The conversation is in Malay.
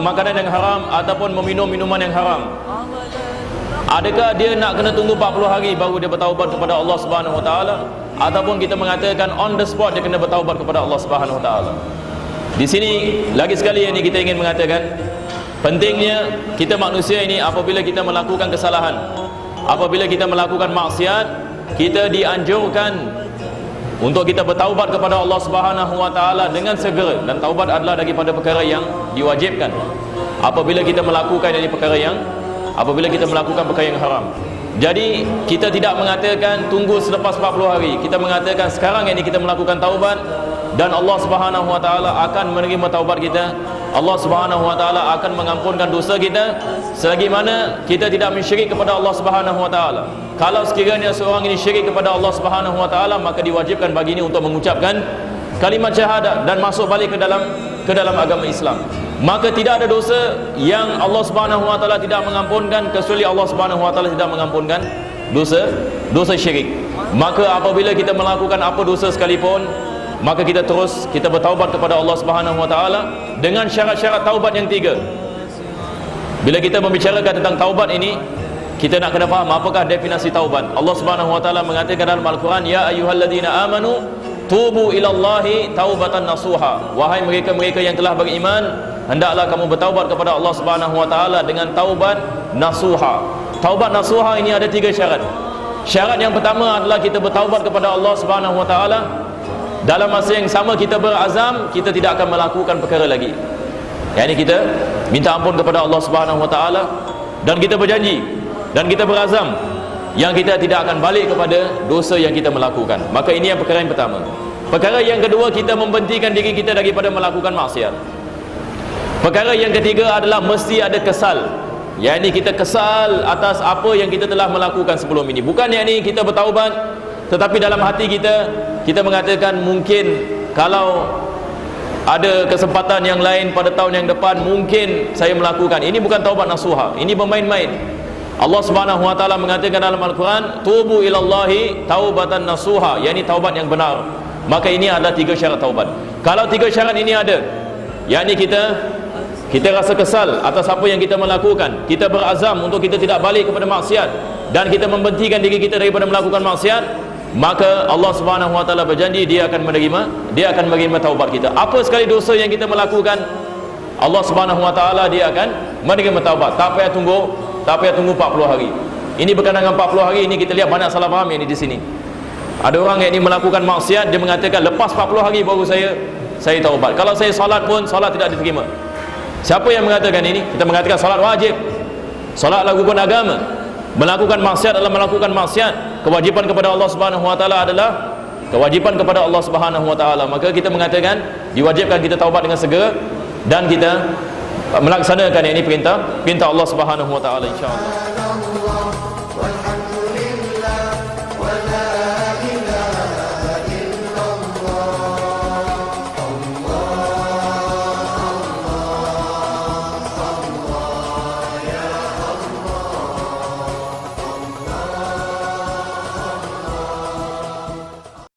makanan yang haram ataupun meminum minuman yang haram, adakah dia nak kena tunggu 40 hari baru dia bertaubat kepada Allah Subhanahu Wa Taala, ataupun kita mengatakan on the spot dia kena bertaubat kepada Allah Subhanahu Wa Taala? Di sini lagi sekali ini kita ingin mengatakan pentingnya kita manusia ini apabila kita melakukan kesalahan, apabila kita melakukan maksiat, kita dianjurkan untuk kita bertaubat kepada Allah Subhanahu Wa Taala dengan segera, dan taubat adalah daripada perkara yang diwajibkan apabila kita melakukan perkara yang haram. Jadi kita tidak mengatakan tunggu selepas 40 hari. Kita mengatakan sekarang ini kita melakukan taubat, dan Allah Subhanahu Wa Taala akan menerima taubat kita. Allah Subhanahu Wa Taala akan mengampunkan dosa kita selagi mana kita tidak mensyirik kepada Allah Subhanahu Wa Taala. Kalau sekiranya seorang ini syirik kepada Allah Subhanahu Wa Taala, maka diwajibkan bagi ini untuk mengucapkan kalimat syahadat dan masuk balik ke dalam agama Islam. Maka tidak ada dosa yang Allah Subhanahu Wa Taala tidak mengampunkan kecuali Allah Subhanahu Wa Taala tidak mengampunkan dosa syirik. Maka apabila kita melakukan apa dosa sekalipun, maka kita bertaubat kepada Allah Subhanahu Wa Taala dengan syarat-syarat taubat yang 3. Bila kita membicarakan tentang taubat ini, kita nak kena faham apakah definisi taubat. Allah Subhanahu Wa Taala mengatakan dalam Al-Quran, ya ayyuhalladzina amanu tubu ilallahi taubatan nasuha. Wahai mereka-mereka yang telah beriman, hendaklah kamu bertaubat kepada Allah Subhanahu Wa Taala dengan taubat nasuha. Taubat nasuha ini ada 3 syarat. Syarat yang pertama adalah kita bertaubat kepada Allah Subhanahu Wa Taala, dalam masa yang sama kita berazam kita tidak akan melakukan perkara lagi. Yang ini kita minta ampun kepada Allah Subhanahu Wa Taala, dan kita berjanji dan kita berazam yang kita tidak akan balik kepada dosa yang kita melakukan. Maka ini yang perkara yang pertama. Perkara yang kedua, kita membentikan diri kita daripada melakukan maksiat. Perkara yang ketiga adalah mesti ada kesal. Yang ini kita kesal atas apa yang kita telah melakukan sebelum ini. Bukan yang ini kita bertaubat, tetapi dalam hati kita mengatakan mungkin kalau ada kesempatan yang lain pada tahun yang depan mungkin saya melakukan. Ini bukan taubat nasuha, ini bermain-main. Allah Subhanahu Wa Taala mengatakan dalam Al-Quran, tubu ilallahi taubatan nasuha, yakni taubat yang benar. Maka ini adalah 3 syarat taubat. Kalau 3 syarat ini ada, yakni kita rasa kesal atas apa yang kita melakukan, kita berazam untuk kita tidak balik kepada maksiat, dan kita membentikan diri kita daripada melakukan maksiat, maka Allah Subhanahu Wa Taala berjanji dia akan menerima taubat kita. Apa sekali dosa yang kita melakukan, Allah Subhanahu Wa Taala dia akan menerima taubat. Tak payah tunggu 40 hari. Ini berkenaan dengan 40 hari ini kita lihat banyak salah faham ini di sini. Ada orang yang ini melakukan maksiat, dia mengatakan lepas 40 hari baru saya taubat. Kalau saya salat pun salat tidak diterima. Siapa yang mengatakan ini? Kita mengatakan salat wajib. Salat adalah rukun agama. Melakukan maksiat adalah melakukan maksiat. Kewajiban kepada Allah Subhanahu Wa Taala adalah kewajiban kepada Allah Subhanahu Wa Taala. Maka kita mengatakan diwajibkan kita taubat dengan segera, dan kita melaksanakan ini perintah Allah Subhanahu Wa Taala, insya-Allah.